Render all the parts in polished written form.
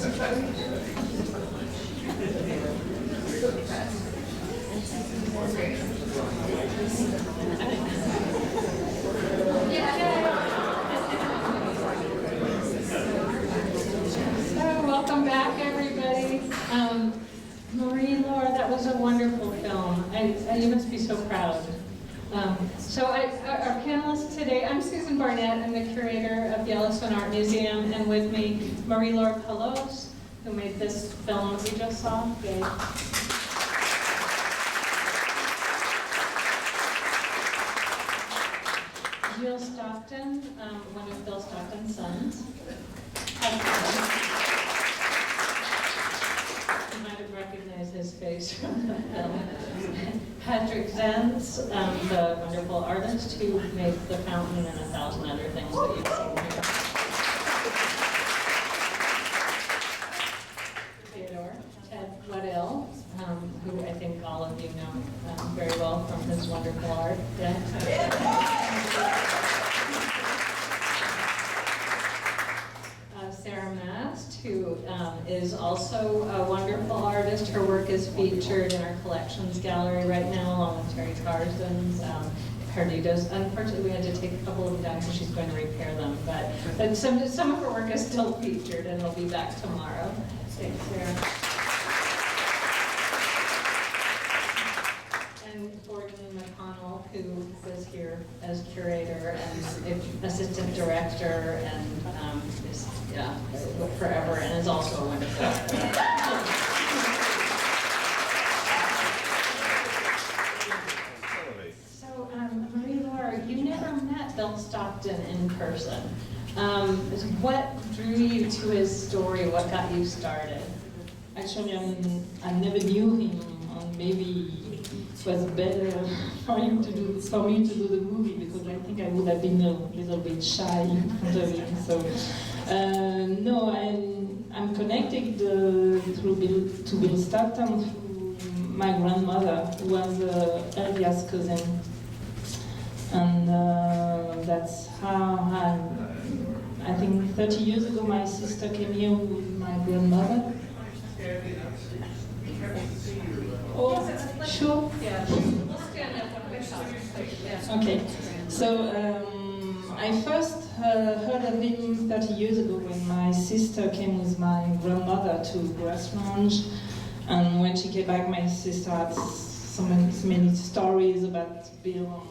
Welcome back, everybody. Marie-Laure, that was a wonderful film. You must be so proud. Our panelists today, I'm Susan Barnett. I'm the curator of Yellowstone Art Museum, and with me, Marie-Laure Pelosse, who made this film we just saw. Yay. Gilles Stockton, one of Bill Stockton's sons. You might have recognized his face from the film. Zentz, the wonderful artist who made the fountain and 1,000 other things that you've seen here. Waddell, who I think all of you know very well from his wonderful art. Sara Mast, who is also a wonderful artist. Her work is featured in our collections gallery right now, along with Terry Carson's, Perdidos. Unfortunately, we had to take a couple of them down because she's going to repair them, but some of her work is still featured, and it'll be back tomorrow. Thanks, Sara. And McConnell, who was here as curator and assistant director, and is forever, and is also a wonderful artist. So, Marie-Laure, you never met Bill Stockton in person. What drew you to his story? What got you started? Actually, I never knew him. Maybe it was better for me to do the movie, because I think I would have been a little bit shy in front of him. So no, I'm connected to Bill Stockton through my grandmother, who was Elvia's cousin, and that's how I think 30 years ago my sister came here with my grandmother. Oh, sure. Yeah, we'll stand up when we talk. Yeah. Okay, so I first heard of him 30 years ago when my sister came with my grandmother to Grass Ranch, and when she came back, my sister had so many stories about Bill,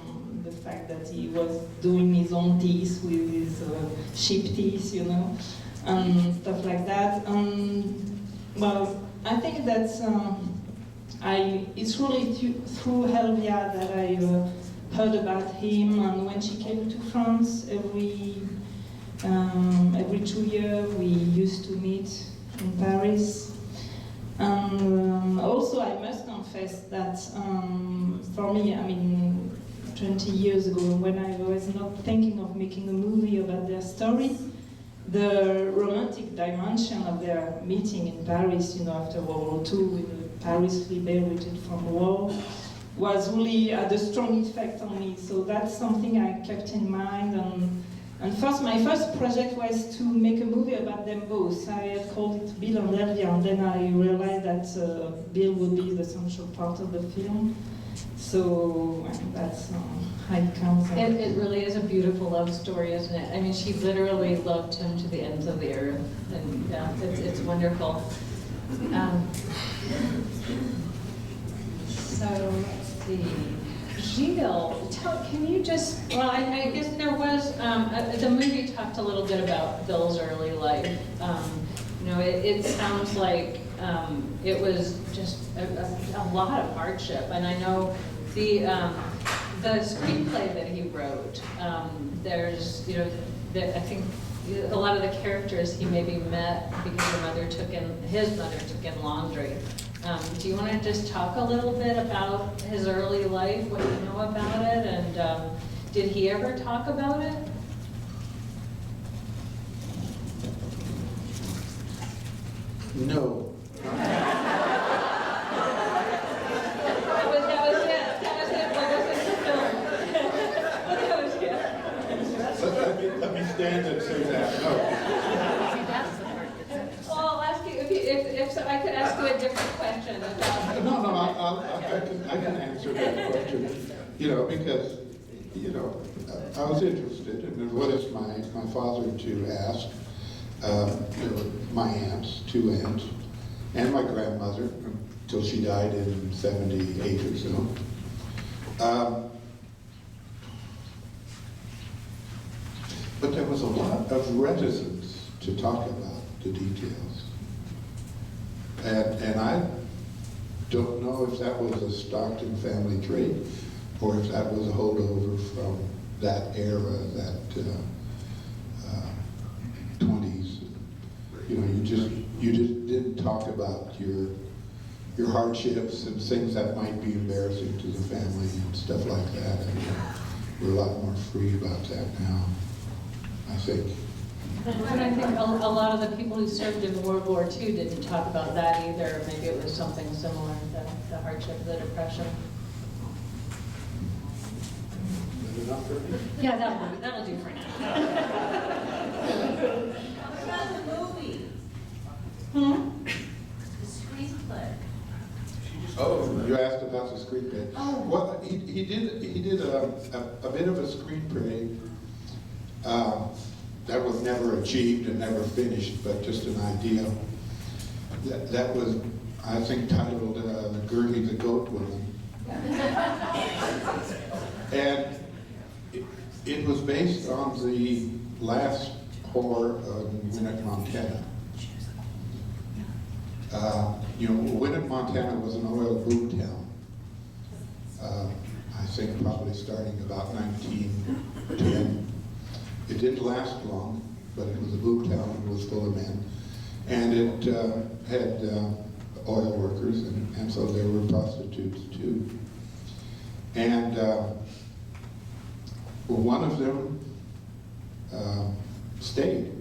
the fact that he was doing his own teeth with his sheep teeth, you know, and stuff like that. Well, I think that's it's really through Elvia that I heard about him, and when she came to France every 2 years we used to meet in Paris. Also, I must confess that for me, 20 years ago, when I was not thinking of making a movie about their story, the romantic dimension of their meeting in Paris, after World War II, with Paris liberated from war, was really had a strong effect on me. So that's something I kept in mind. And my first project was to make a movie about them both. I had called it Bill and Elvia, and then I realized that Bill would be the central part of the film. So that's how it comes. It really is a beautiful love story, isn't it? I mean, she literally loved him to the ends of the earth, and yeah, it's wonderful. So let's see, Gilles, can you just? Well, I guess there was the movie talked a little bit about Bill's early life. It sounds like it was just a lot of hardship, and I know the screenplay that he wrote, there's, I think a lot of the characters he maybe met because his mother took in laundry. Do you want to just talk a little bit about his early life, what you know about it, and did he ever talk about it? No. Let me stand and say that. No. Well, I'll ask you so I could ask you a different question about. No, I can answer that question. You know, because, you know, I was interested, and what is my father to ask? My aunts, 2 aunts, and my grandmother, until she died in 78 or so. But there was a lot of reticence to talk about the details. And I don't know if that was a Stockton family trait, or if that was a holdover from that era, that 20s. You know, you just didn't talk about your hardships and things that might be embarrassing to the family and stuff like that. And we're a lot more free about that now, I think. And I think a lot of the people who served in World War II didn't talk about that either. Maybe it was something similar, the hardship of the Depression. Enough for me? Yeah, that'll do for now. What about the movie? The screenplay? Oh, you asked about the screenplay. Oh. Well, he did a bit of a screenplay that was never achieved and never finished, but just an idea. That was, I think, titled "Gertie the Goat Woman," and it was based on the last war in Winnet, Montana. You know, Winnet, Montana was an oil boom town. I think probably starting about 1910. It didn't last long, but it was a boom town. It was full of men, and it had oil workers, and so there were prostitutes too. And one of them stayed,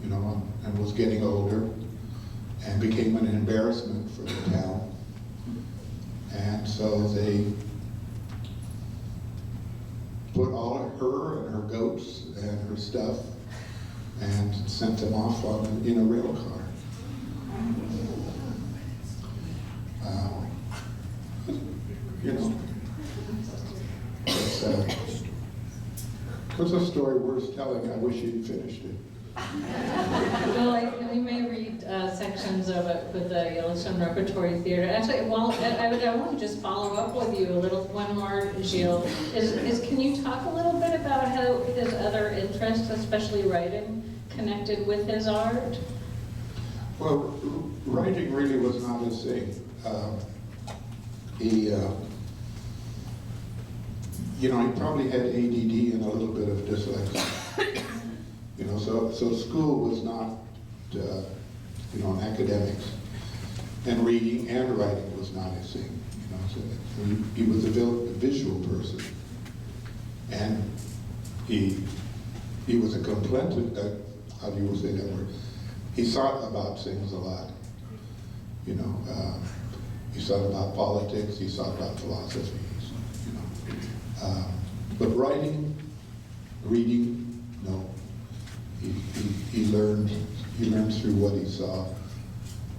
you know, and was getting older, and became an embarrassment for the town. And so they put all of her and her goats and her stuff and sent them off in a rail car. You know, it's a story worth telling. I wish you'd finished it. Well, we may read sections of it with the Yellowstone Repertory Theater. Actually, well, I want to just follow up with you a little, one more, Gilles. Can you talk a little bit about how his other interests, especially writing, connected with his art? Well, writing really was not his thing. He probably had ADD and a little bit of dyslexia. You know, so school was not, academics, and reading and writing was not his thing. You know, so he was a visual person, and he was a contemplative. How do you say that word? He thought about things a lot. You know, he thought about politics. He thought about philosophy. You know, but writing, reading, no. He learned through what he saw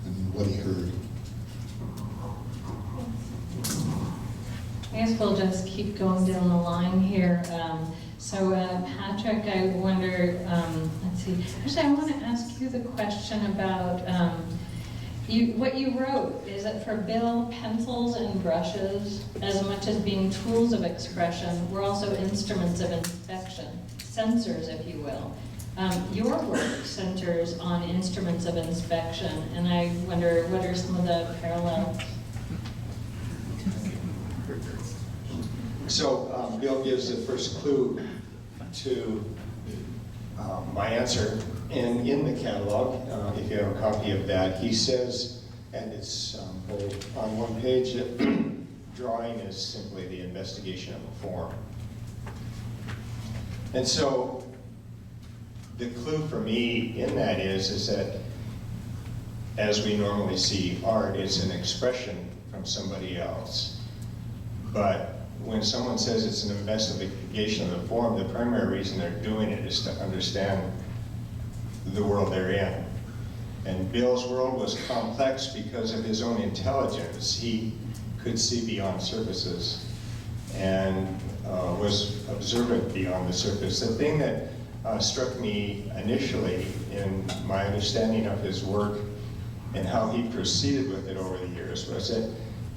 and what he heard. I guess we'll just keep going down the line here. Patrick, I wonder, let's see. Actually, I want to ask you the question about what you wrote. Is it for Bill, pencils and brushes, as much as being tools of expression, were also instruments of inspection, sensors, if you will. Your work centers on instruments of inspection, and I wonder, what are some of the parallels? So Bill gives the first clue to my answer, and in the catalog, if you have a copy of that, he says, and it's on one page, that drawing is simply the investigation of a form. And so the clue for me in that is that as we normally see art, it's an expression from somebody else. But when someone says it's an investigation of the form, the primary reason they're doing it is to understand the world they're in. And Bill's world was complex because of his own intelligence. He could see beyond surfaces and was observant beyond the surface. The thing that struck me initially in my understanding of his work and how he proceeded with it over the years was that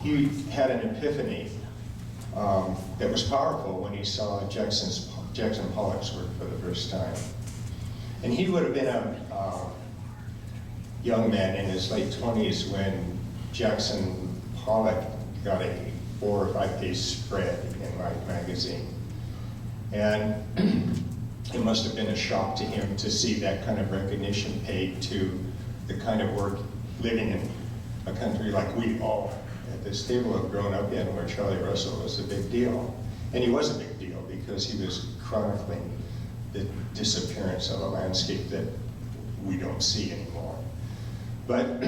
he had an epiphany that was powerful when he saw Jackson Pollock's work for the first time. And he would have been a young man in his late 20s when Jackson Pollock got a 4 or 5 page spread in Life magazine. And it must have been a shock to him to see that kind of recognition paid to the kind of work living in a country like we all at this table have grown up in, where Charlie Russell was a big deal. And he was a big deal because he was chronicling the disappearance of a landscape that we don't see anymore. But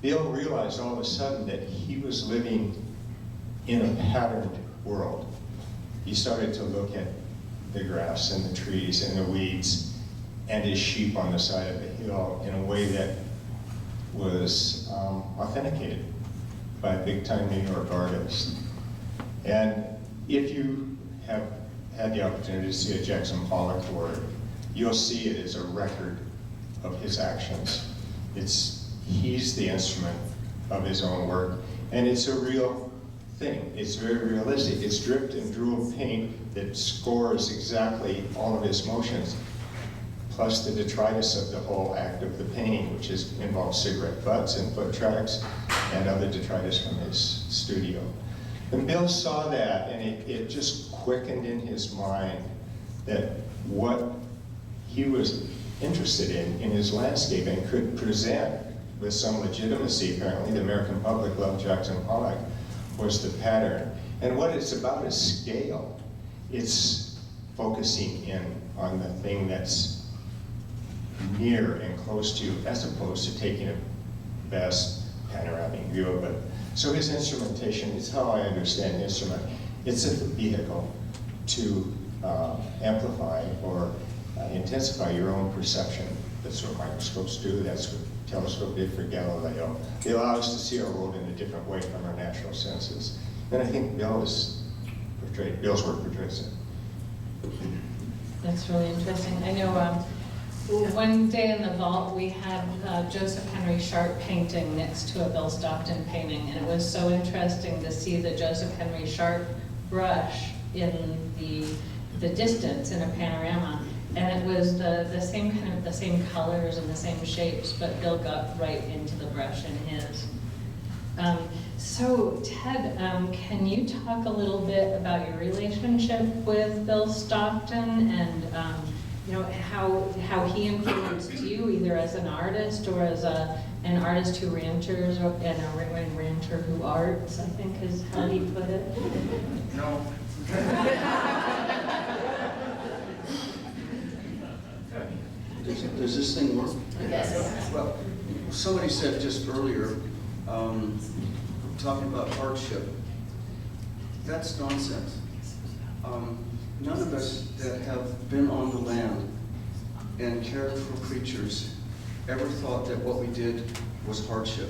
Bill realized all of a sudden that he was living in a patterned world. He started to look at the grass and the trees and the weeds and his sheep on the side of the hill in a way that was authenticated by a big-time New York artist. And if you have had the opportunity to see a Jackson Pollock work, you'll see it as a record of his actions. He's the instrument of his own work, and it's a real thing. It's very realistic. It's dripped and drooled paint that scores exactly all of his motions, plus the detritus of the whole act of the painting, which involves cigarette butts and foot tracks and other detritus from his studio. And Bill saw that, and it just quickened in his mind that what he was interested in his landscape and could present with some legitimacy, apparently, the American public loved Jackson Pollock, was the pattern. And what it's about is scale. It's focusing in on the thing that's near and close to you, as opposed to taking a vast panoramic view of it. So his instrumentation is how I understand the instrument. It's a vehicle to amplify or intensify your own perception. That's what microscopes do. That's what telescope did for Galileo. They allow us to see our world in a different way from our natural senses. And I think Bill's work portrays it. That's really interesting. I know one day in the vault we had Joseph Henry Sharp painting next to a Bill Stockton painting, and it was so interesting to see the Joseph Henry Sharp brush in the distance in a panorama. And it was the same kind of the same colors and the same shapes, but Bill got right into the brush in his. So Ted, can you talk a little bit about your relationship with Bill Stockton and how he influenced you, either as an artist or as an artist who ranters and a ranter who arts, I think is how he put it. No. Does this thing work? Yes. Well, somebody said just earlier, talking about hardship. That's nonsense. None of us that have been on the land and cared for creatures ever thought that what we did was hardship.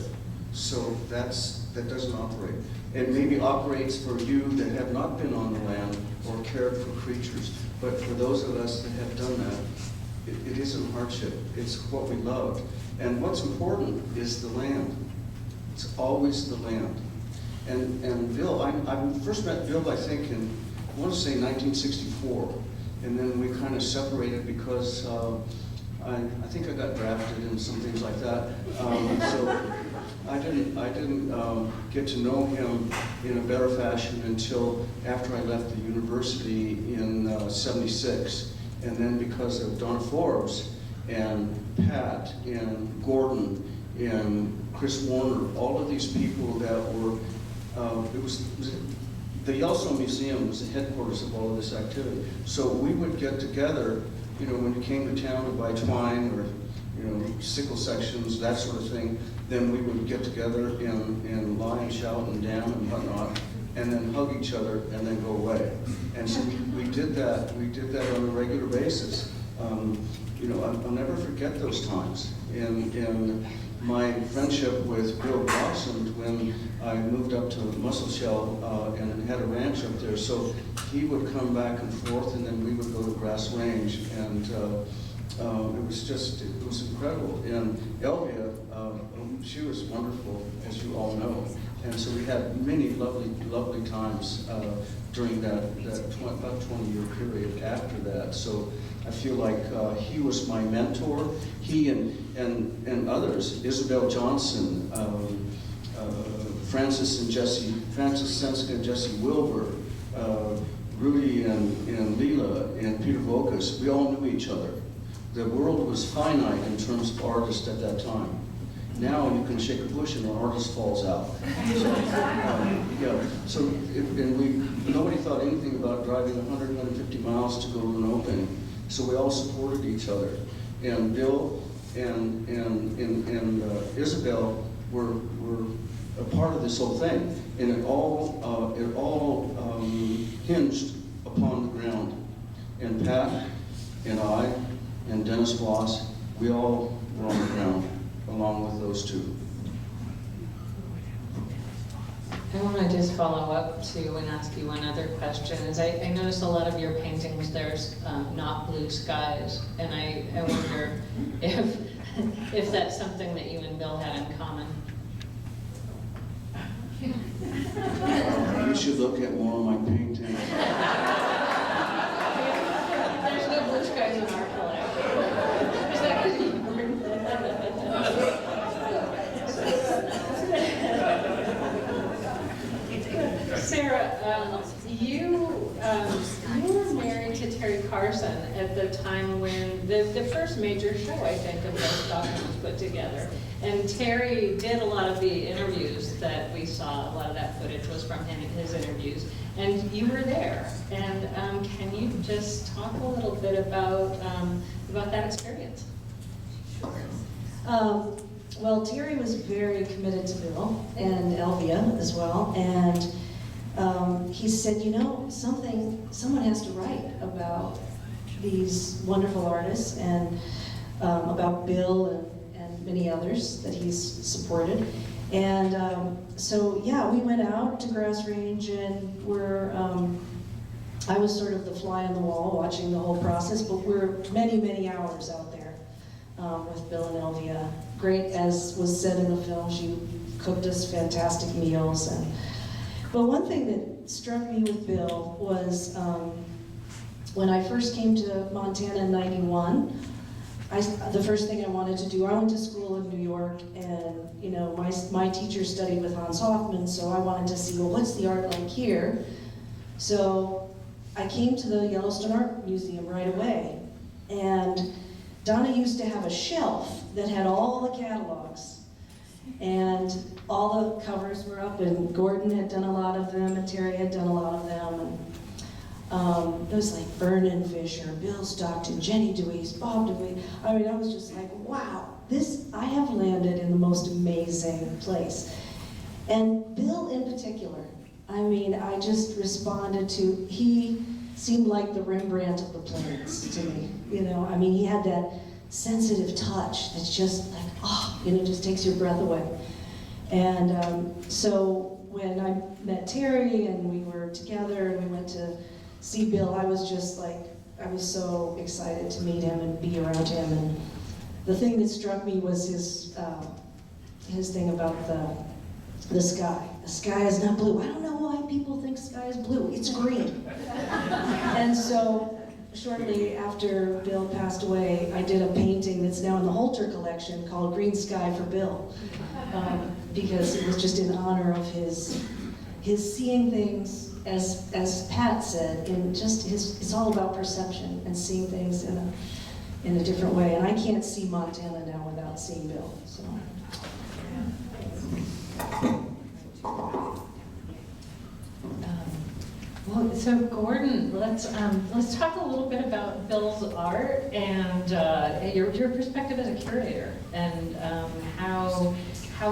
So that doesn't operate. It maybe operates for you that have not been on the land or cared for creatures, but for those of us that have done that, it isn't hardship. It's what we love. And what's important is the land. It's always the land. And Bill, I first met Bill, I think, in, I want to say 1964. And then we kind of separated because I think I got drafted and some things like that. So I didn't get to know him in a better fashion until after I left the university in '76. And then because of Donna Forbes and Pat and Gordon and Chris Warner, all of these people that were, the Yellowstone Museum was the headquarters of all of this activity. So we would get together, when you came to town to buy twine or, sickle sections, that sort of thing, then we would get together and lie and shout and damn and whatnot, and then hug each other and then go away. And so we did that on a regular basis. you know, I'll never forget those times. And my friendship with Bill blossomed when I moved up to Musselshell and had a ranch up there. So he would come back and forth, and then we would go to Grass Range, and it was incredible. And Elvia, she was wonderful, as you all know. And so we had many lovely times during that about 20-year period after that. So I feel like he was my mentor. He and others, Isabel Johnson, Francis Senska and Jesse Wilbur, Rudy and Leela and Peter Vokas, we all knew each other. The world was finite in terms of artists at that time. Now you can shake a bush and an artist falls out. So, nobody thought anything about driving 150 miles to go to an opening. So we all supported each other. And Bill and Isabel were a part of this whole thing. And it all hinged upon the ground. And Pat and I and Dennis Voss, we all were on the ground, along with those two. I want to just follow up to and ask you one other question. Is I noticed a lot of your paintings, there's not blue skies, and I wonder if that's something that you and Bill had in common. You should look at more of my paintings. There's no blue skies in our collection. Is that because you Sara, you were married to Terry Carson at the time when the first major show, I think, of Stockton was put together. And Terry did a lot of the interviews that we saw. A lot of that footage was from his interviews. And you were there. And can you just talk a little bit about that experience? Sure. Well, Terry was very committed to Bill and Elvia as well, and he said, you know, someone has to write about these wonderful artists and about Bill and many others that he's supported. And so, yeah, we went out to Grass Range, and I was sort of the fly on the wall watching the whole process, but we're many hours out there with Bill and Elvia. Great, as was said in the film, she cooked us fantastic meals. But one thing that struck me with Bill was when I first came to Montana in '91, the first thing I wanted to do, I went to school in New York, and you know, my teacher studied with Hans Hofmann, so I wanted to see, well, what's the art like here? So I came to the Yellowstone Art Museum right away, and Donna used to have a shelf that had all the catalogs, and all the covers were up, and Gordon had done a lot of them, and Terry had done a lot of them, and it was like Vernon Fisher, Bill Stockton, Jenny Deweese, Bob Dewey. I mean, I was just like, wow, I have landed in the most amazing place. And Bill in particular, I mean, I just responded to, he seemed like the Rembrandt of the plains to me, you know? I mean, he had that sensitive touch that's just like, oh, you know, just takes your breath away. And so when I met Terry and we were together and we went to see Bill, I was just like, I was so excited to meet him and be around him. And the thing that struck me was his thing about the sky. The sky is not blue. I don't know why people think sky is blue. It's green. And so shortly after Bill passed away, I did a painting that's now in the Holter collection called Green Sky for Bill, because it was just in honor of his seeing things, as Pat said, in just it's all about perception and seeing things in a different way. And I can't see Montana now without seeing Bill. So. Well, so Gordon, let's talk a little bit about Bill's art and your perspective as a curator, and how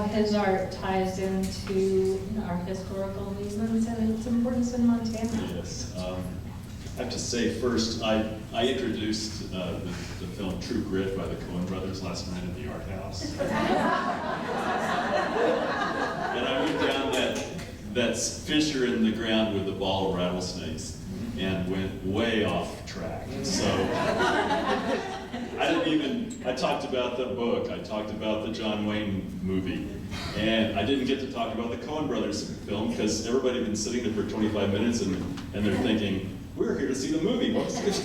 his art ties into our historical movements and its importance in Montana. Yes, I have to say first, I introduced the film True Grit by the Coen brothers last night at the Art House. And I went down that fissure in the ground with the ball of rattlesnakes and went way off track. So I talked about the book, I talked about the John Wayne movie, and I didn't get to talk about the Coen brothers film because everybody had been sitting there for 25 minutes and they're thinking, we're here to see the movie, what's this?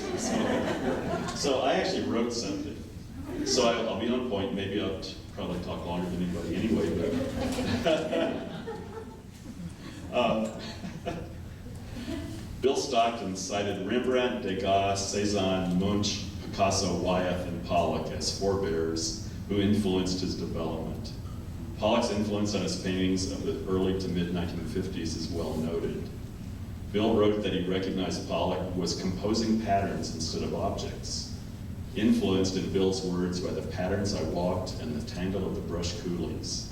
So I actually wrote something. So I'll be on point, maybe I'll probably talk longer than anybody anyway, but. Bill Stockton cited Rembrandt, Degas, Cézanne, Munch, Picasso, Wyeth, and Pollock as forebears who influenced his development. Pollock's influence on his paintings of the early to mid-1950s is well noted. Bill wrote that he recognized Pollock was composing patterns instead of objects, influenced in Bill's words by the patterns I walked and the tangle of the brush coolies.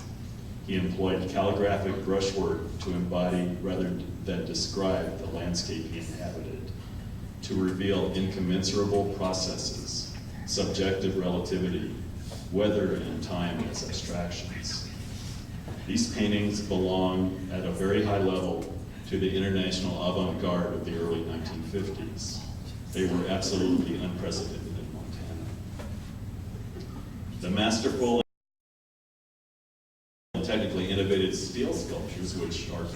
He employed calligraphic brushwork to embody rather than describe the landscape he inhabited, to reveal incommensurable processes, subjective relativity, weather and time as abstractions. These paintings belong at a very high level to the international avant-garde of the early 1950s. They were absolutely unprecedented in Montana. The masterful and technically innovative steel sculptures, which are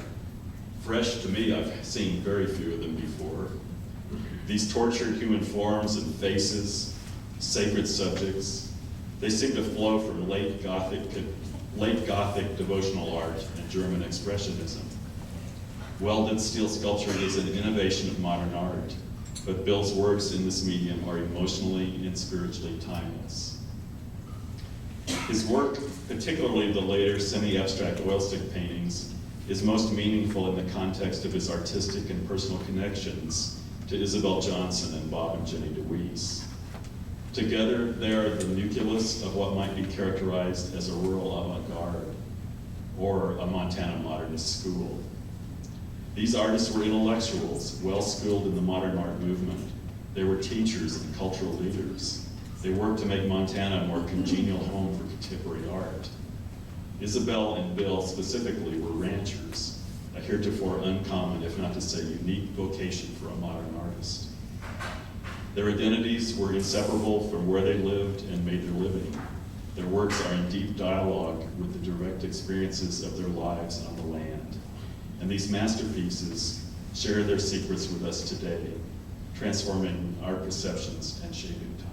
fresh to me, I've seen very few of them before. These tortured human forms and faces, sacred subjects, they seem to flow from late Gothic devotional art and German expressionism. Welded steel sculpture is an innovation of modern art, but Bill's works in this medium are emotionally and spiritually timeless. His work, particularly the later semi-abstract oil stick paintings, is most meaningful in the context of his artistic and personal connections to Isabel Johnson and Bob and Jenny DeWeese. Together, they are the nucleus of what might be characterized as a rural avant-garde or a Montana modernist school. These artists were intellectuals, well-schooled in the modern art movement. They were teachers and cultural leaders. They worked to make Montana a more congenial home for contemporary art. Isabel and Bill specifically were ranchers, a heretofore uncommon, if not to say unique vocation for a modern artist. Their identities were inseparable from where they lived and made their living. Their works are in deep dialogue with the direct experiences of their lives on the land. And these masterpieces share their secrets with us today, transforming our perceptions and shaping time.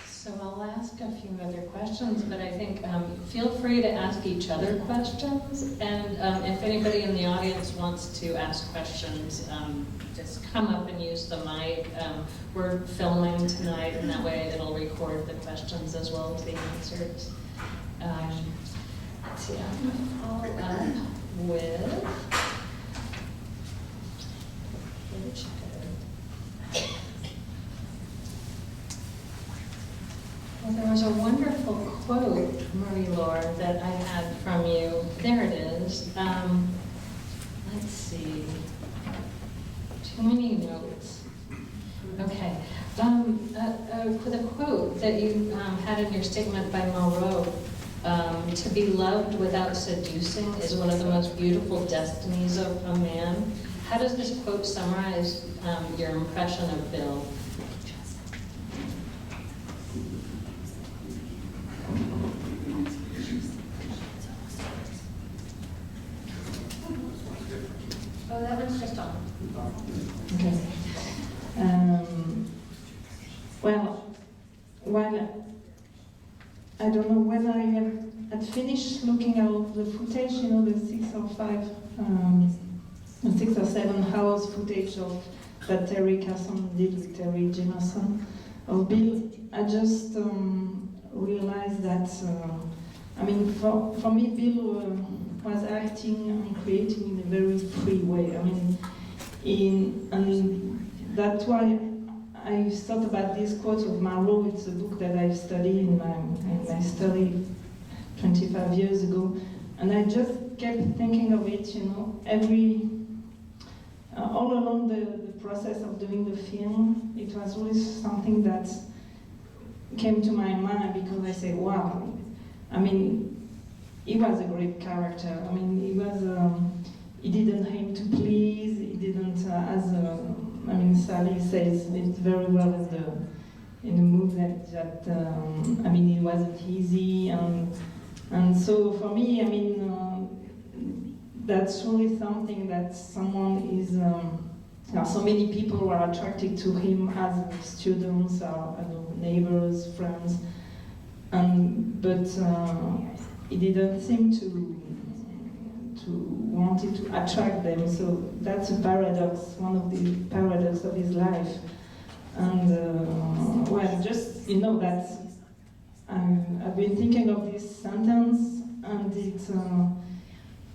So I'll ask a few other questions, but I think feel free to ask each other questions. And if anybody in the audience wants to ask questions, just come up and use the mic. We're filming tonight, and that way it'll record the questions as well as the answers. Let's see, I'm going to follow up with... Well, there was a wonderful quote, Marie-Laure, that I had from you. There it is. Let's see. Too many notes. Okay. With a quote that you had in your statement by Monroe, to be loved without seducing is one of the most beautiful destinies of a man. How does this quote summarize your impression of Bill? Oh, that one's just on. Okay. Well, I don't know when I had finished looking at the footage, you know, the 6 or 7 hours footage of that Terry Carson did with Terry Jamerson of Bill, I just realized that, for me, Bill was acting and creating in a very free way. And that's why I thought about this quote of Marie-Laure. It's a book that I've studied in my study 25 years ago. And I just kept thinking of it, you know, all along the process of doing the film, it was really something that came to my mind because I say, wow, I mean, he was a great character. I mean, he didn't aim to please, he didn't, Sally says it very well in the movie that it wasn't easy, and so for me, I mean, that's really something that someone is, so many people were attracted to him as students or neighbors, friends, but he didn't seem to wanted to attract them. So that's a paradox, one of the paradoxes of his life. And just, you know, that I've been thinking of this sentence, and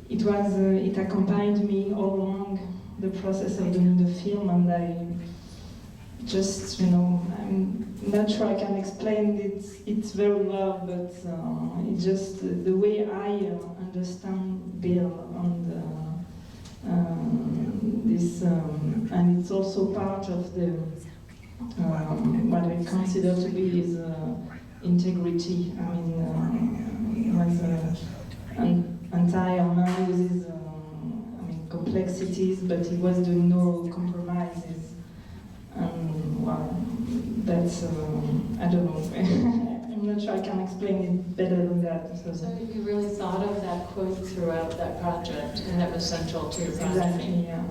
it accompanied me all along the process of doing the film, and I just, you know, I'm not sure I can explain it. It's very well, but it's just the way I understand Bill and this, and it's also part of the what I consider to be his integrity. I mean, he was an entire man with his complexities, but he was doing no compromises. Well, that's, I don't know. I'm not sure I can explain it better than that. So you really thought of that quote throughout that project, and that was central to your project. Exactly, yeah.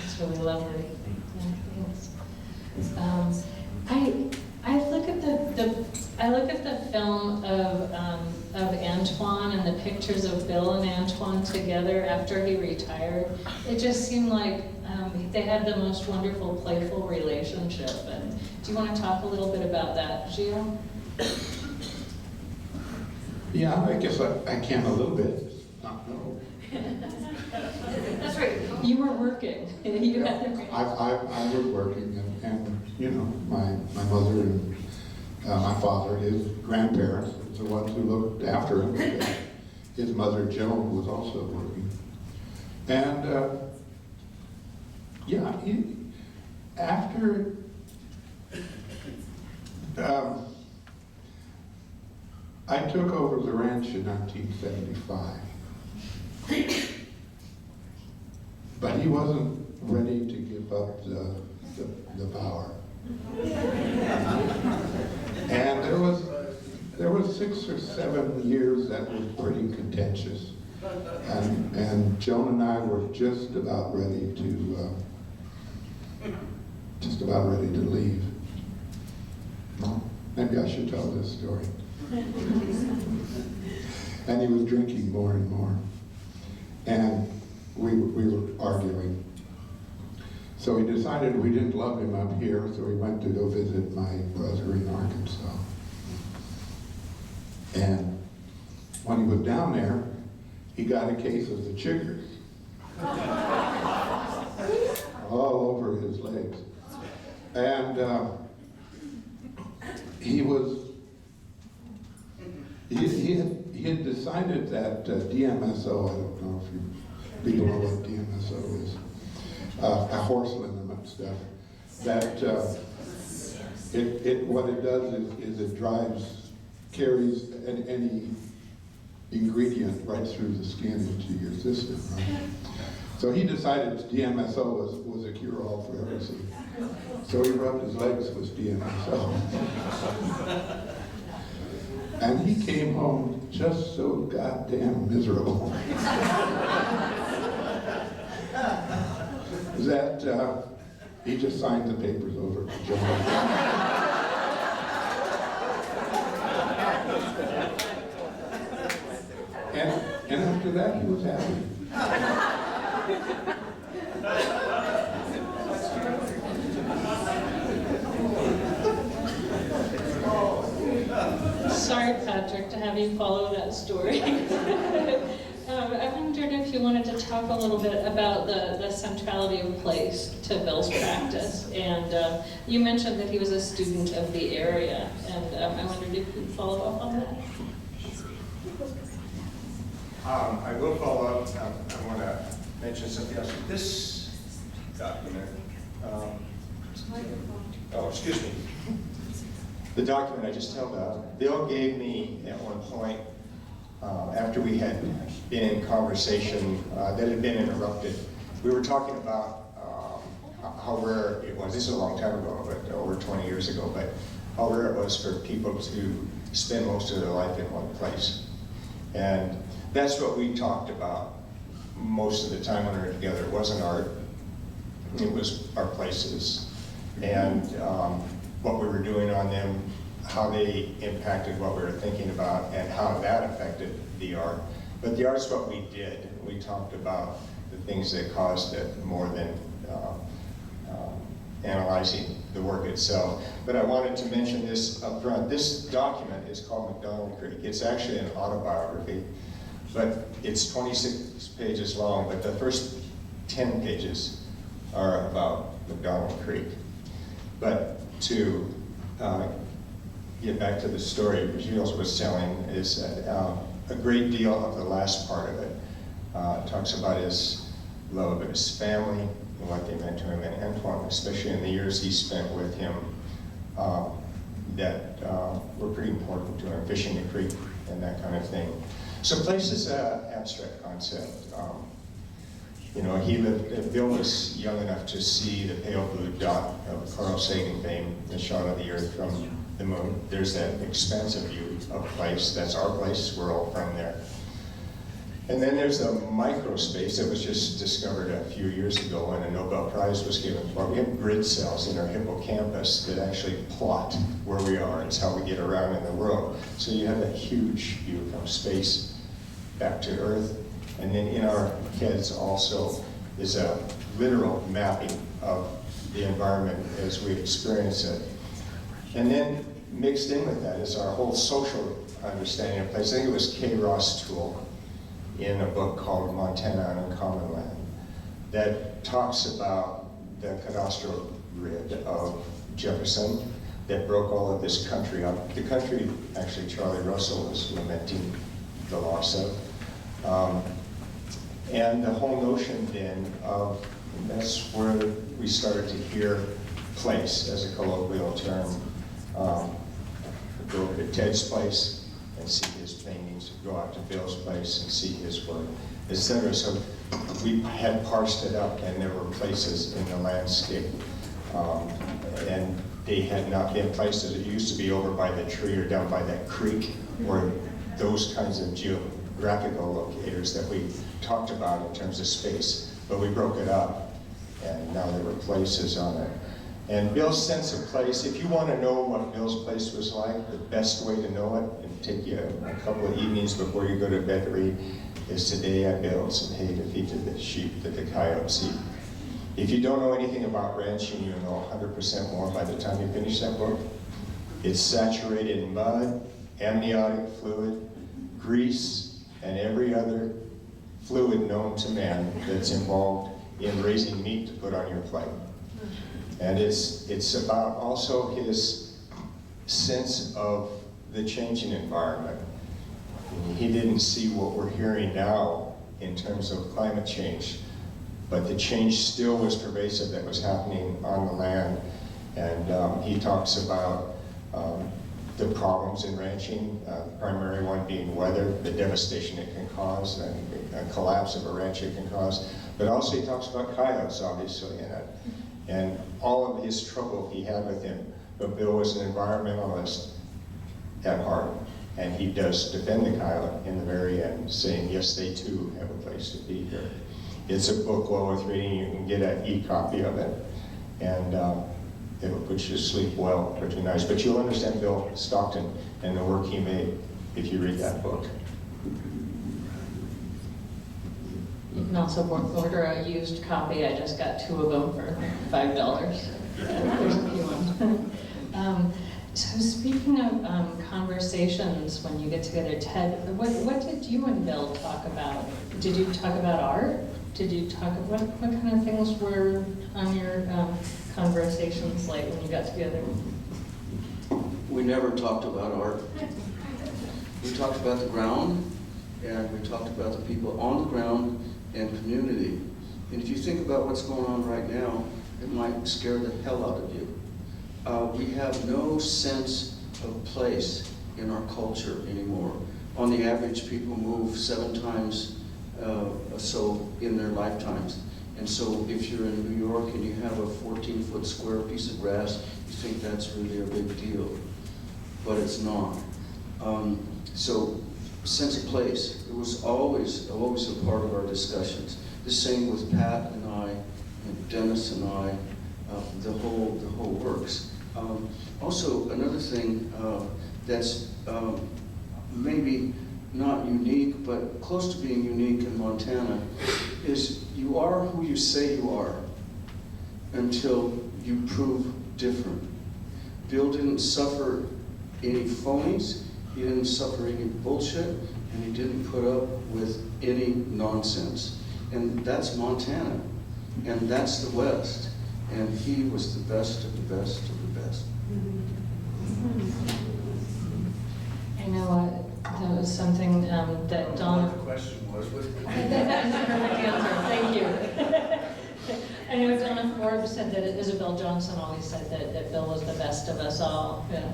It's really lovely. Thanks. I look at the film of Antoine and the pictures of Bill and Antoine together after he retired. It just seemed like they had the most wonderful, playful relationship. And do you want to talk a little bit about that, Gilles? Yeah, I guess I can a little bit. Not no. That's right. You were working. You had to. I was working, and you know, my mother and my father, his grandparents, was the ones who looked after him. His mother, Joan, was also working. And after I took over the ranch in 1975, but he wasn't ready to give up the power. And there was 6 or 7 years that was pretty contentious, and Joan and I were just about ready to leave. Well, maybe I should tell this story. And he was drinking more and more, and we were arguing. So he decided we didn't love him up here, so he went to go visit my brother in Arkansas. And when he was down there, he got a case of the chiggers all over his legs. And he had decided that DMSO, I don't know if you people know what DMSO is, a horse liniment stuff, that what it does is it carries any ingredient right through the skin into your system, right? So he decided DMSO was a cure-all for everything. So he rubbed his legs with DMSO. And he came home just so goddamn miserable that he just signed the papers over to John. And after that, he was happy. Sorry, Patrick, to have you follow that story. I wondered if you wanted to talk a little bit about the centrality of place to Bill's practice. And you mentioned that he was a student of the area, and I wondered if you'd follow up on that. I will follow up. I want to mention something else. This document, oh, excuse me. The document I just held up, Bill gave me at one point, after we had been in conversation that had been interrupted. We were talking about how rare it was. This is a long time ago, but over 20 years ago, but how rare it was for people to spend most of their life in one place. And that's what we talked about most of the time when we were together. It wasn't art, it was our places, and what we were doing on them, how they impacted what we were thinking about, and how that affected the art. But the art's what we did. We talked about the things that caused it more than analyzing the work itself. But I wanted to mention this up front. This document is called McDonald Creek. It's actually an autobiography, but it's 26 pages long, but the first 10 pages are about McDonald Creek. But to get back to the story Gilles was telling, is that a great deal of the last part of it talks about his love of his family and what they meant to him, and Antoine, especially in the years he spent with him, that were pretty important to him, fishing the creek and that kind of thing. So place is an abstract concept. You know, Bill was young enough to see the pale blue dot of Carl Sagan fame, the shot of the Earth from the moon. There's that expansive view of place. That's our place. We're all from there. And then there's the microspace that was just discovered a few years ago and a Nobel Prize was given for it. We have grid cells in our hippocampus that actually plot where we are. It's how we get around in the world. So you have that huge view from space back to Earth. And then in our heads also is a literal mapping of the environment as we experience it. And then mixed in with that is our whole social understanding of place. I think it was K. Ross Toole in a book called Montana on Uncommon Land that talks about the cadastral grid of Jefferson that broke all of this country up. The country, actually, Charlie Russell was lamenting the loss of. And the whole notion then of, and that's where we started to hear place as a colloquial term. Go over to Ted's place and see his paintings, go out to Bill's place and see his work, etc. So we had parsed it up, and there were places in the landscape, and they had not been places. It used to be over by the tree or down by that creek, or those kinds of geographical locators that we talked about in terms of space, but we broke it up, and now there were places on it. And Bill's sense of place, if you want to know what Bill's place was like, the best way to know it, and take you a couple of evenings before you go to bed to read, is today I baled some hay to feed to the sheep that the coyotes eat. If you don't know anything about ranching, you know 100% more by the time you finish that book. It's saturated in mud, amniotic fluid, grease, and every other fluid known to man that's involved in raising meat to put on your plate. And it's about also his sense of the changing environment. He didn't see what we're hearing now in terms of climate change, but the change still was pervasive that was happening on the land. And he talks about the problems in ranching, the primary one being weather, the devastation it can cause, and a collapse of a ranch it can cause. But also he talks about coyotes, obviously, in it, and all of his trouble he had with him. But Bill was an environmentalist at heart, and he does defend the coyote in the very end, saying, yes, they too have a place to be here. It's a book well worth reading. You can get an e-copy of it, and it'll put you to sleep well for 2 nights. But you'll understand Bill Stockton and the work he made if you read that book. You can also order a used copy. I just got 2 of them for $5. There's a few ones. So speaking of conversations when you get together, Ted, what did you and Bill talk about? Did you talk about art? Did you talk about what kind of things were on your conversations like when you got together? We never talked about art. We talked about the ground, and we talked about the people on the ground and community. And if you think about what's going on right now, it might scare the hell out of you. We have no sense of place in our culture anymore. On the average, people move 7 times so in their lifetimes. And so if you're in New York and you have a 14-foot square piece of grass, you think that's really a big deal, but it's not. So sense of place, it was always a part of our discussions. The same with Pat and I, and Dennis and I, the whole works. Also, another thing that's maybe not unique, but close to being unique in Montana, is you are who you say you are until you prove different. Bill didn't suffer any phonies, he didn't suffer any bullshit, and he didn't put up with any nonsense. And that's Montana, and that's the West, and he was the best of the best of the best. I know that was something that Donna... The question was, That's a perfect answer, thank you. I know Donna Forbes said that Isabel Johnson always said that Bill was the best of us all. Yeah.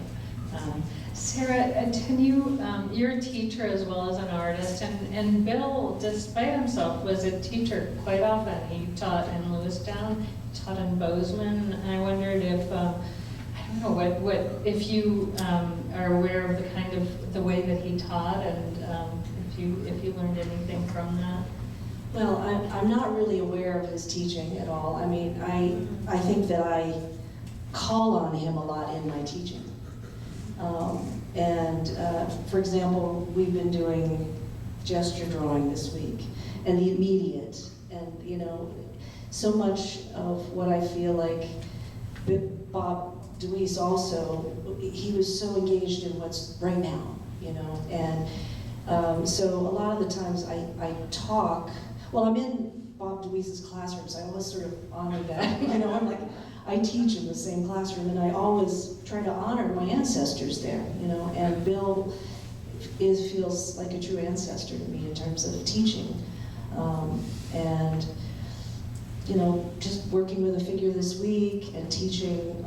Sara, can you, you're a teacher as well as an artist, and Bill, despite himself, was a teacher quite often. He taught in Lewistown, he taught in Bozeman, and I wondered if, I don't know, if you are aware of the kind of, the way that he taught, and if you learned anything from that? Well, I'm not really aware of his teaching at all. I mean, I think that I call on him a lot in my teaching. For example, we've been doing gesture drawing this week, and the immediate, and you know, so much of what I feel like Bob DeWeese also, he was so engaged in what's right now, you know, and so a lot of the times I talk, well, I'm in Bob DeWeese's classroom, so I always sort of honor that, you know, I'm like, I teach in the same classroom, and I always try to honor my ancestors there, you know, and Bill feels like a true ancestor to me in terms of teaching. And, you know, just working with a figure this week and teaching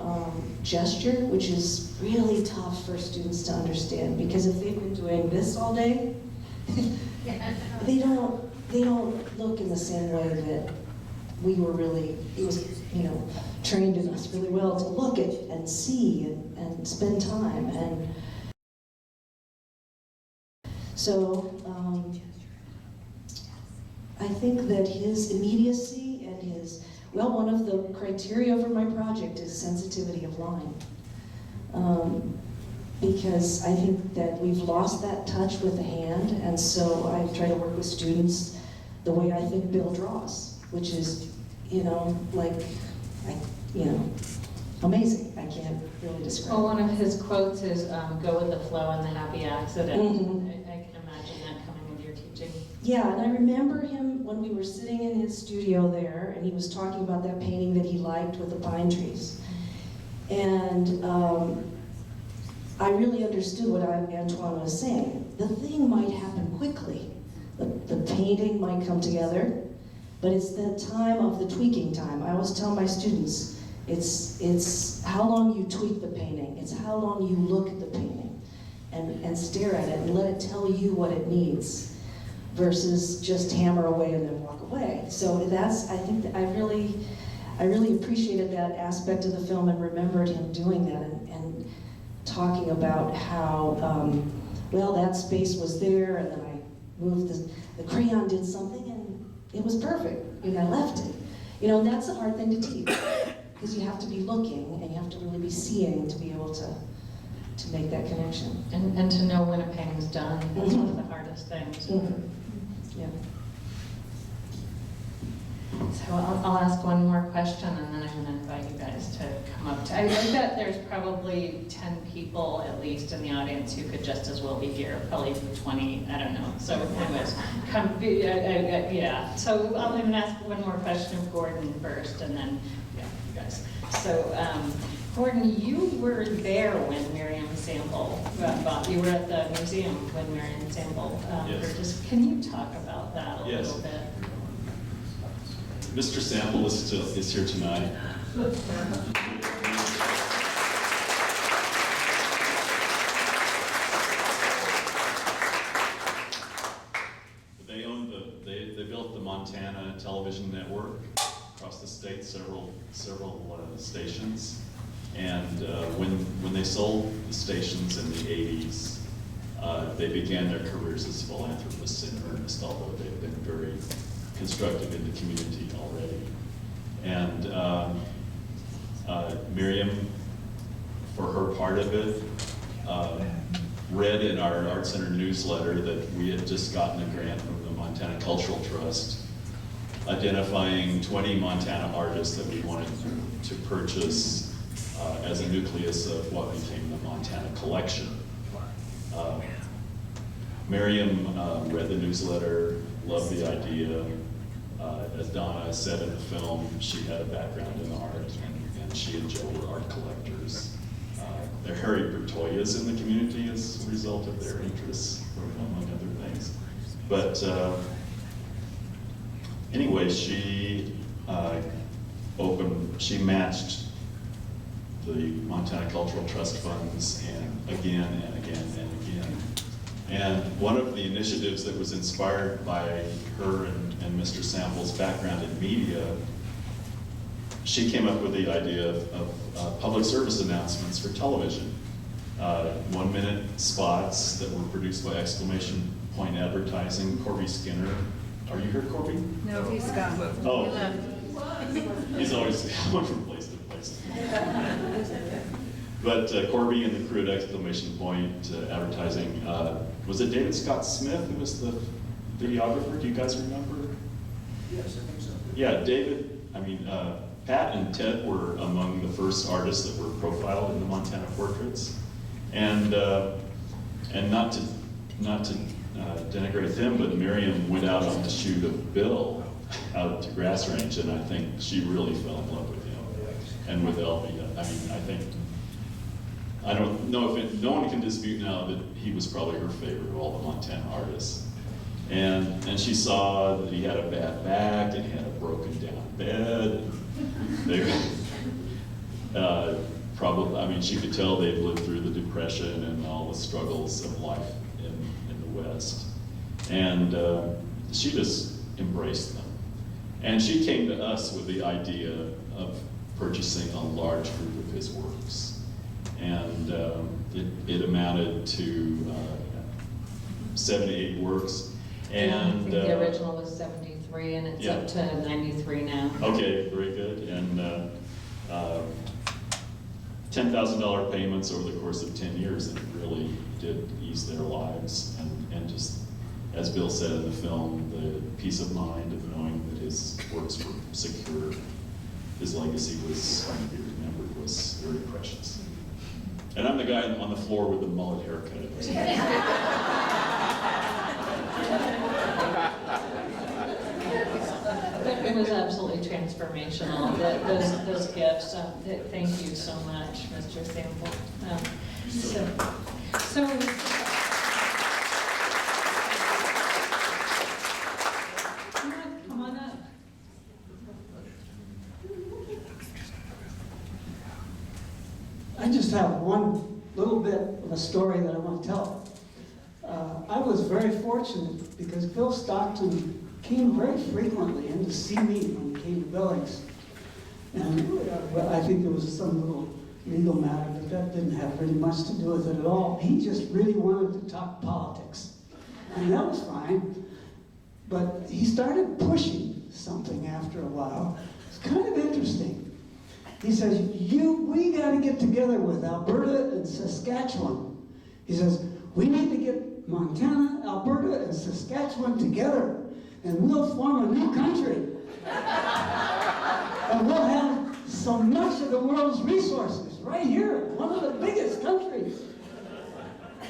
gesture, which is really tough for students to understand, because if they've been doing this all day, they don't look in the same way that we were really, it was, you know, trained in us really well to look at and see and spend time. And so I think that his immediacy and his, well, one of the criteria for my project is sensitivity of line. Because I think that we've lost that touch with the hand, and so I try to work with students the way I think Bill draws, which is, you know, like, you know, amazing. I can't really describe. Well, one of his quotes is, go with the flow and the happy accident. Mm-hmm. I can imagine that coming with your teaching. Yeah, and I remember him when we were sitting in his studio there, and he was talking about that painting that he liked with the pine trees. And I really understood what Antoine was saying. The thing might happen quickly. The painting might come together, but it's the time of the tweaking time. I always tell my students, it's how long you tweak the painting. It's how long you look at the painting and stare at it and let it tell you what it needs, versus just hammer away and then walk away. So that's, I think that I really appreciated that aspect of the film and remembered him doing that and talking about how, well, that space was there, and then I moved the crayon did something, and it was perfect, and I left it. You know, and that's a hard thing to teach, because you have to be looking, and you have to really be seeing to be able to make that connection. And to know when a painting's done, that's one of the hardest things. Yeah. So I'll ask one more question, and then I'm going to invite you guys to come up. I bet there's probably 10 people at least in the audience who could just as well be here, probably 20, I don't know. So anyways, yeah. So I'm going to ask one more question of Gordon first, and then, yeah, you guys. So Gordon, you were there when Miriam Sample, you were at the museum when Miriam Sample Yes. Can you talk about that a Yes. little bit? Mr. Sample is here tonight. They built the Montana television network across the state, several stations. And when they sold the stations in the 80s, they began their careers as philanthropists in earnest, although they've been very constructive in the community already. And Miriam, for her part of it, read in our Art Center newsletter that we had just gotten a grant from the Montana Cultural Trust identifying 20 Montana artists that we wanted to purchase as a nucleus of what became the Montana Collection. Miriam read the newsletter, loved the idea. As Donna said in the film, she had a background in art, and she and Joe were art collectors. There are Harry Bertoyas in the community as a result of their interests, among other things. But anyway, she matched the Montana Cultural Trust funds and again and again and again. And one of the initiatives that was inspired by her and Mr. Sample's background in media, she came up with the idea of public service announcements for television. 1-minute spots that were produced by exclamation point advertising. Corby Skinner. Are you here, Corby? No, he's gone. Oh. He's always going from place to place. But Corby and the crew at exclamation point advertising, was it David Scott Smith who was the videographer? Do you guys remember? Yes, I think so. Yeah, David, Pat and Ted were among the first artists that were profiled in the Montana portraits. And not to denigrate them, but Miriam went out on the shoot of Bill out to Grass Range, and I think she really fell in love with him and with Elvia. I don't know if no one can dispute now that he was probably her favorite of all the Montana artists. And she saw that he had a bad back and he had a broken down bed. She could tell they'd lived through the Depression and all the struggles of life in the West. And she just embraced them. And she came to us with the idea of purchasing a large group of his works. And it amounted to 78 works. And I think the original was 73, and it's up to 93 now. Okay, very good. And $10,000 payments over the course of 10 years, and it really did ease their lives. And just, as Bill said in the film, the peace of mind of knowing that his works were secure, his legacy was going to be remembered, was very precious. And I'm the guy on the floor with the mullet haircut. It was absolutely transformational, those gifts. Thank you so much, Mr. Sample. Come on up. I just have one little bit of a story that I want to tell. I was very fortunate because Bill Stockton came very frequently in to see me when he came to Billings. And I think there was some little legal matter, but that didn't have really much to do with it at all. He just really wanted to talk politics. And that was fine. But he started pushing something after a while. It's kind of interesting. He says, we got to get together with Alberta and Saskatchewan. He says, we need to get Montana, Alberta, and Saskatchewan together, and we'll form a new country. And we'll have so much of the world's resources right here, one of the biggest countries.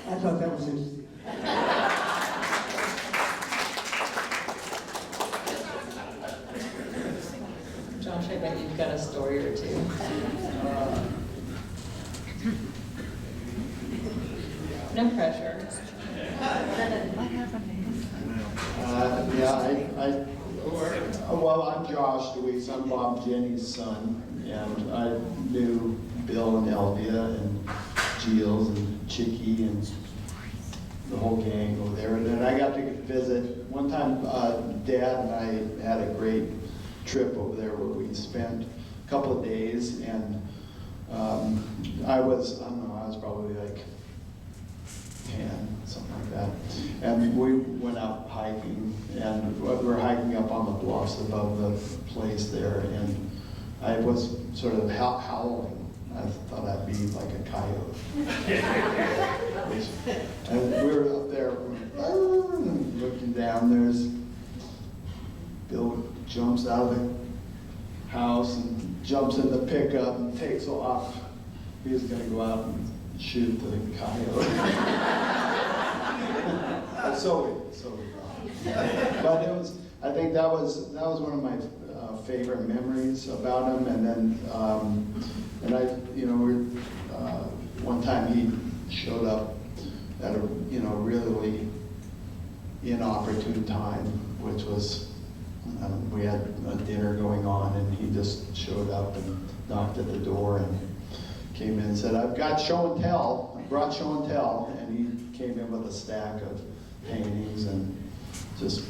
I thought that was interesting. Josh, I bet you've got a story or two. No pressure. Well, I'm Josh DeWeese. I'm Bob Jenny's son, and I knew Bill and Elvia and Gilles and Chicky and the whole gang over there. And then I got to visit. One time, Dad and I had a great trip over there where we spent a couple of days, and I don't know, I was probably like 10, something like that. And we went out hiking, and we were hiking up on the bluffs above the place there, and I was sort of howling. I thought I'd be like a coyote. And we were up there looking down. There's Bill jumps out of the house and jumps in the pickup and takes off. He was going to go out and shoot the coyote. So we but it was. I think that was one of my favorite memories about him. And then one time he showed up at a really inopportune time, which was we had a dinner going on, and he just showed up and knocked at the door and came in and said, "I've got show and tell. I brought show and tell," and he came in with a stack of paintings and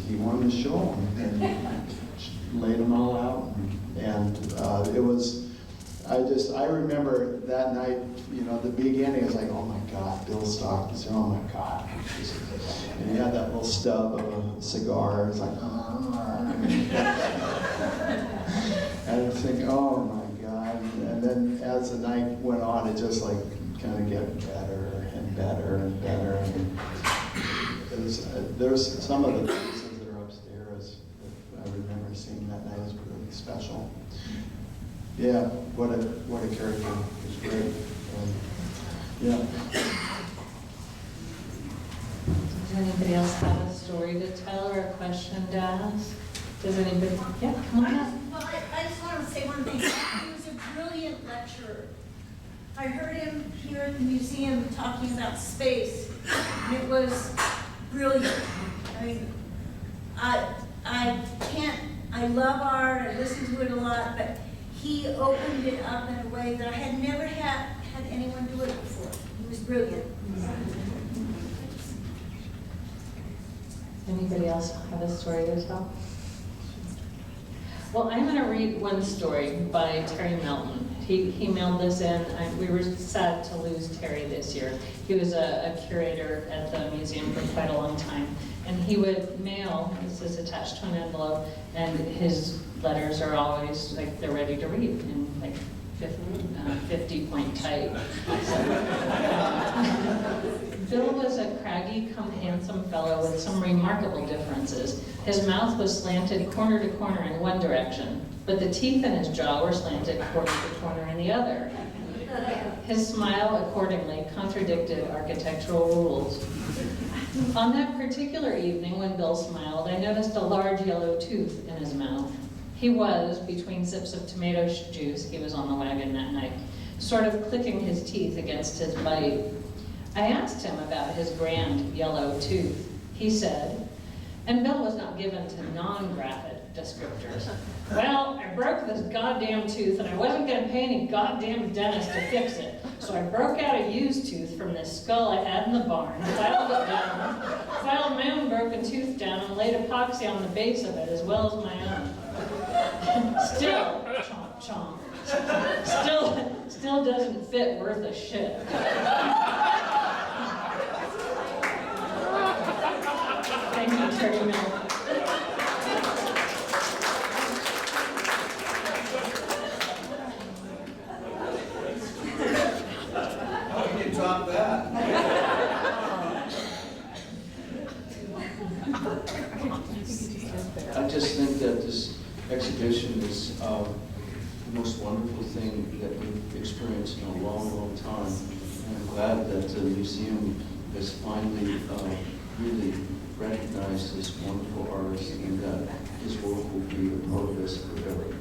he wanted to show them and laid them all out, and it was. I remember that night, the beginning, I was like, oh my God, Bill Stockton, oh my God. And he had that little stub of a cigar, it was like, and I was thinking, oh my God. And then as the night went on, it just like kind of get better and better and better. And there's some of the pieces that are upstairs that I remember seeing that night as really special. Yeah, what a character. It was great. Yeah. Does anybody else have a story to tell or a question to ask? Does anybody? Yeah, come on up. Well, I just want to say one thing. He was a brilliant lecturer. I heard him here at the museum talking about space, and it was brilliant. I mean, I love art, I listen to it a lot, but he opened it up in a way that I had never had anyone do it before. He was brilliant. Anybody else have a story to tell? Well, I'm going to read one story by Terry Melton. He mailed this in. We were sad to lose Terry this year. He was a curator at the museum for quite a long time. And he would mail, this is attached to an envelope, and his letters are always like they're ready to read in like 50-point type. Bill was a craggy, handsome fellow with some remarkable differences. His mouth was slanted corner to corner in one direction, but the teeth in his jaw were slanted corner to corner in the other. His smile, accordingly, contradicted architectural rules. On that particular evening when Bill smiled, I noticed a large yellow tooth in his mouth. He was, between sips of tomato juice, he was on the wagon that night, sort of clicking his teeth against his bite. I asked him about his grand yellow tooth. He said, and Bill was not given to non-graphic descriptors, "Well, I broke this goddamn tooth and I wasn't going to pay any goddamn dentist to fix it. So I broke out a used tooth from this skull I had in the barn, filed it down, filed my own broken tooth down, and laid epoxy on the base of it as well as my own. Still, chomp, chomp, still doesn't fit worth a shit." Thank you, Terry Miller. How can you top that? I just think that this exhibition is the most wonderful thing that we've experienced in a long, long time. And I'm glad that the museum has finally really recognized this wonderful artist and that his work will be a part of us forever.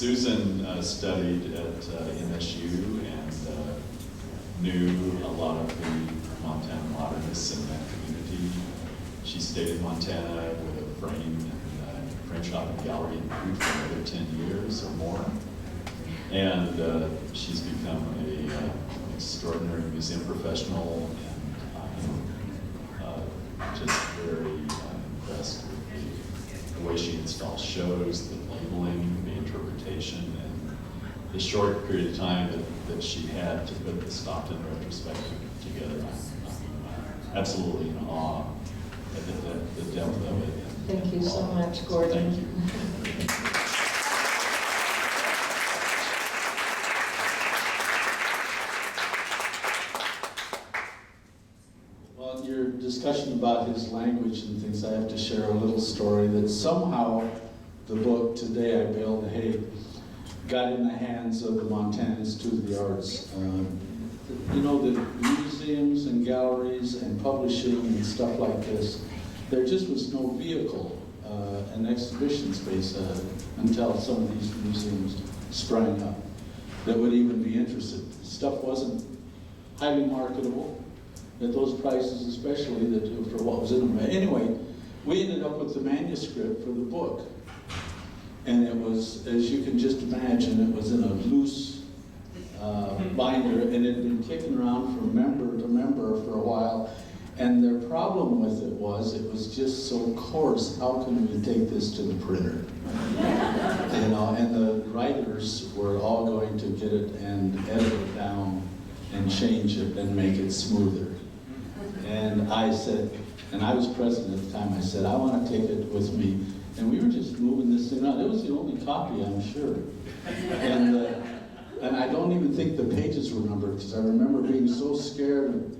Susan studied at MSU and knew a lot of the Montana modernists in that community. She stayed in Montana with a frame shop and gallery in Crete for another 10 years or more. And she's become an extraordinary museum professional and just very impressed with the way she installs shows, the labeling, the interpretation, and the short period of time that she had to put the Stockton retrospective together. I'm absolutely in awe at the depth of it. Thank you so much, Gordon. Thank you. Well, your discussion about his language and things, I have to share a little story that somehow the book, Today I Baled Hay, got in the hands of the Montana Institute of the Arts. You know, the museums and galleries and publishing and stuff like this, there just was no vehicle, an exhibition space until some of these museums sprang up that would even be interested. Stuff wasn't highly marketable at those prices, especially for what was in them. Anyway, we ended up with the manuscript for the book. And it was, as you can just imagine, it was in a loose binder, and it had been kicking around from member to member for a while. And their problem with it was just so coarse. How can we take this to the printer? You know, and the writers were all going to get it and edit it down and change it and make it smoother. And I said, and I was president at the time, I said, I want to take it with me. And we were just moving this thing around. It was the only copy, I'm sure. And I don't even think the pages were numbered, because I remember being so scared of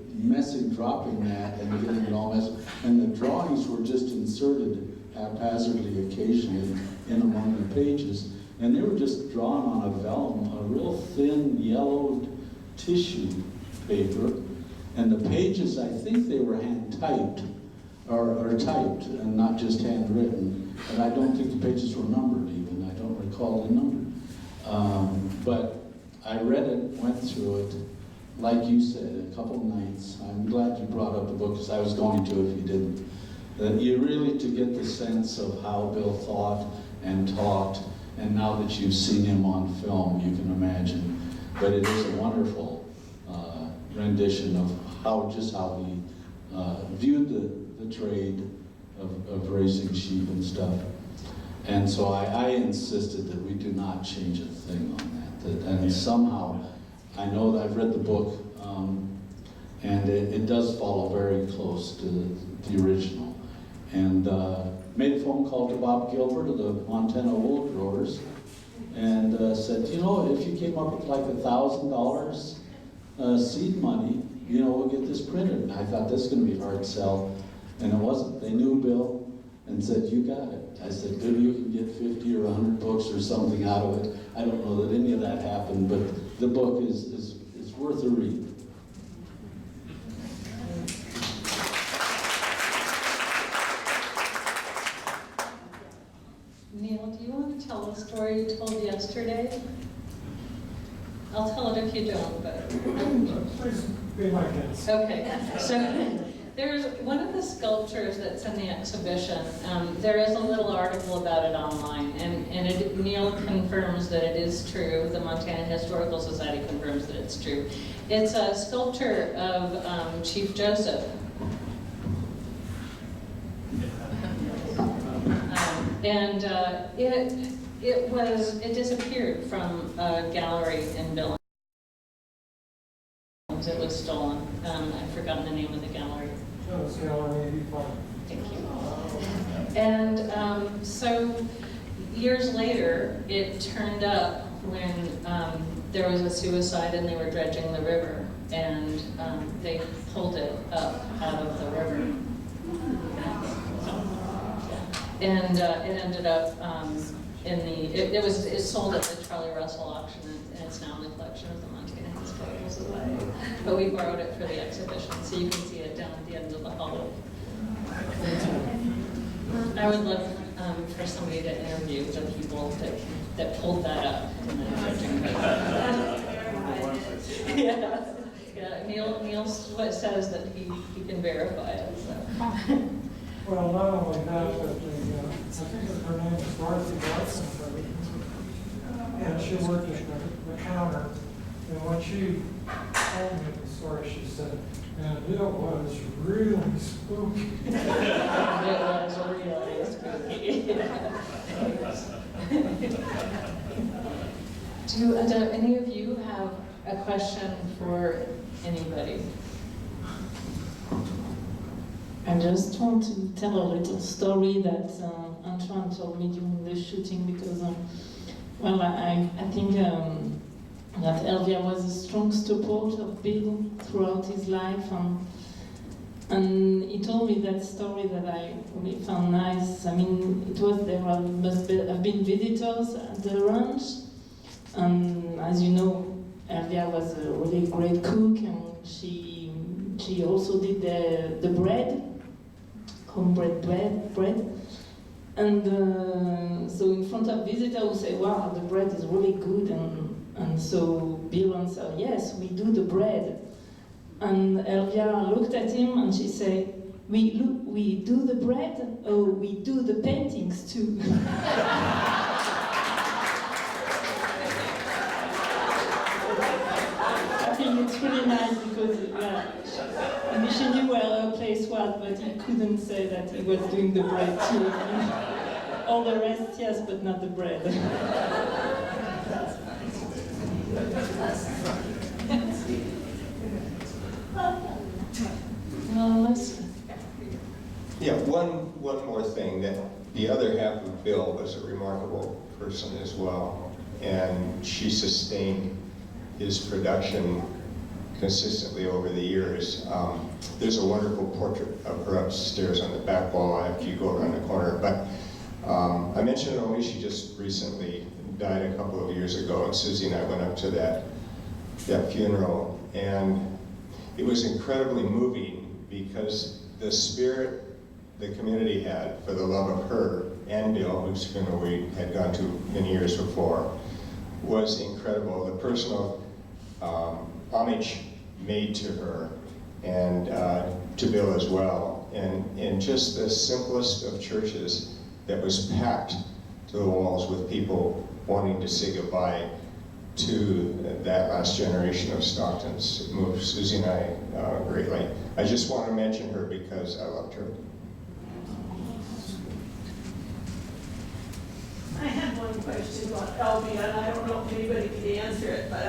dropping that and getting it all messed up. And the drawings were just inserted haphazardly occasionally in among the pages. And they were just drawn on a vellum, a real thin yellowed tissue paper. And the pages, I think they were hand typed, or typed, and not just handwritten. And I don't think the pages were numbered even. I don't recall the number. But I read it, went through it, like you said, a couple nights. I'm glad you brought up the book, because I was going to if you didn't. That you really, to get the sense of how Bill thought and talked, and now that you've seen him on film, you can imagine. But it is a wonderful rendition of how he viewed the trade of raising sheep and stuff. And so I insisted that we do not change a thing on that. And somehow, I know that I've read the book, and it does follow very close to the original. And made a phone call to Bob Gilbert of the Montana Wool Growers, and said, you know, if you came up with like $1,000 seed money, you know, we'll get this printed. And I thought, this is going to be a hard sell. And it wasn't. They knew Bill and said, you got it. I said, maybe you can get 50 or 100 books or something out of it. I don't know that any of that happened, but the book is worth a read. Neil, do you want to tell the story you told yesterday? I'll tell it if you don't, but... Please be my guest. Okay, so there's one of the sculptures that's in the exhibition. There is a little article about it online, and Neil confirms that it is true. The Montana Historical Society confirms that it's true. It's a sculpture of Chief Joseph. It disappeared from a gallery in Billings. It was stolen. I've forgotten the name of the gallery. It's Gallery 85. Thank you. And so years later, it turned up when there was a suicide and they were dredging the river, and they pulled it up out of the river. And it ended up it sold at the Charlie Russell auction, and it's now in the collection of the Montana Historical Society. But we borrowed it for the exhibition, so you can see it down at the end of the hall. I would love for somebody to interview the people that that pulled that up. Yeah, yeah, Neil says that he can verify it, so. Well, not only that, but I think that her name is Dorothy Watson, and she worked at McConnell. And when she told me the story, she said, and it was really spooky. It was really spooky. Do any of you have a question for anybody? I just want to tell a little story that Antoine told me during the shooting because, well, I think that Elvia was a strong support of Bill throughout his life, and he told me that story that I really found nice. I mean, there must have been visitors at the ranch, and as you know, Elvia was a really great cook, and she also did the bread. Homebread bread. And so in front of visitors who say, wow, the bread is really good. And so Bill answered, yes, we do the bread. And Elvia looked at him and she said, we do the bread? Oh, we do the paintings too. I think it's really nice because she knew where her place was, but he couldn't say that he was doing the bread too. All the rest, yes, but not the bread. Yeah, one more thing, that the other half of Bill was a remarkable person as well, and she sustained his production consistently over the years. There's a wonderful portrait of her upstairs on the back wall after you go around the corner. But I mentioned only she just recently died a couple of years ago, and Susie and I went up to that funeral, and it was incredibly moving because the spirit the community had for the love of her and Bill, whose funeral we had gone to many years before, was incredible. The personal homage made to her and to Bill as well, and in just the simplest of churches that was packed to the walls with people wanting to say goodbye to that last generation of Stocktons. It moved Susie and I greatly. I just want to mention her because I loved her. I had one question about Elvia, and I don't know if anybody can answer it, but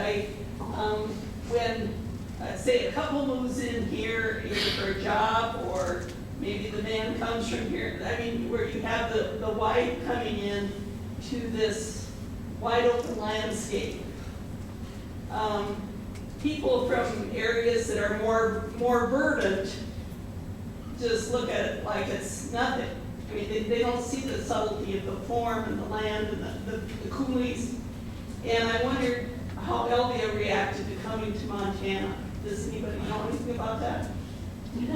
when, say, a couple moves in here, either for a job or maybe the man comes from here, I mean, where you have the wife coming in to this wide open landscape, people from areas that are more verdant just look at it like it's nothing. I mean, they don't see the subtlety of the form and the land and the coulees. And I wondered how Elvia reacted to coming to Montana. Does anybody know anything about that?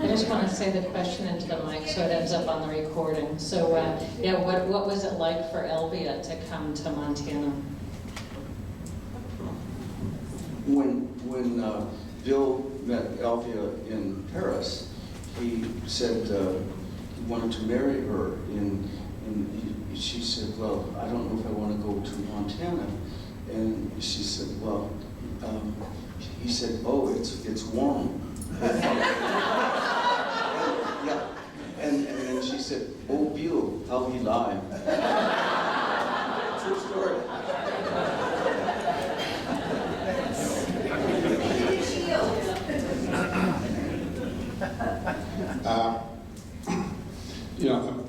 I just want to say the question into the mic so it ends up on the recording. So, yeah, what was it like for Elvia to come to Montana? When Bill met Elvia in Paris, he said he wanted to marry her, and she said, well, I don't know if I want to go to Montana. And she said, well, he said, oh, it's warm. Yeah. And then she said, oh, Bill, how he lied. True story. You know,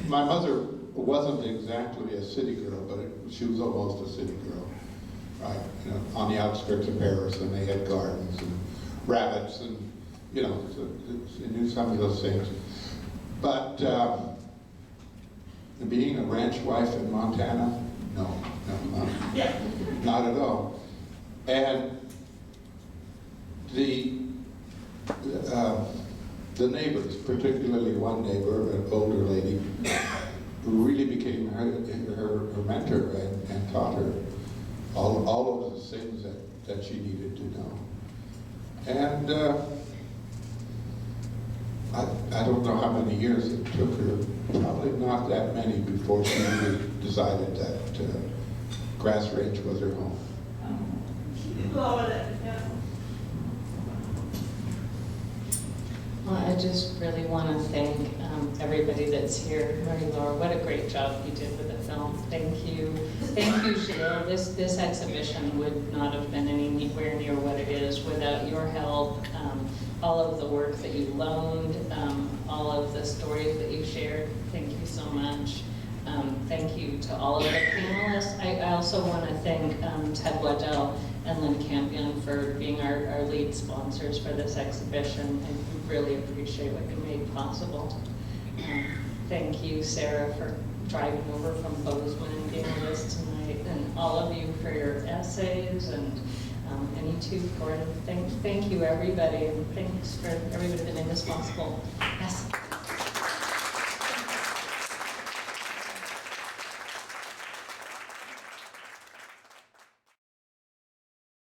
my mother wasn't exactly a city girl, but she was almost a city girl, right? You know, on the outskirts of Paris, and they had gardens and rabbits, and you know, so she knew some of those things. But being a ranch wife in Montana, no, not at all. And the neighbors, particularly one neighbor, an older lady, who really became her mentor and taught her all of the things that she needed to know. And I don't know how many years it took her, probably not that many, before she really decided that Grass Ranch was her home. Loving it, yeah. Well, I just really want to thank everybody that's here. Marie-Laure, what a great job you did with the film. Thank you. Thank you, Gilles. This exhibition would not have been anywhere near what it is without your help. All of the work that you loaned, all of the stories that you shared. Thank you so much. Thank you to all of the panelists. I also want to thank Ted Waddell and Lynn Campion for being our lead sponsors for this exhibition. I really appreciate what you made possible. Thank you, Sara, for driving over from Bozeman and being with us tonight, and all of you for your essays, and you too, Gordon. Thank you, everybody, and thanks for everybody that made this possible. Yes.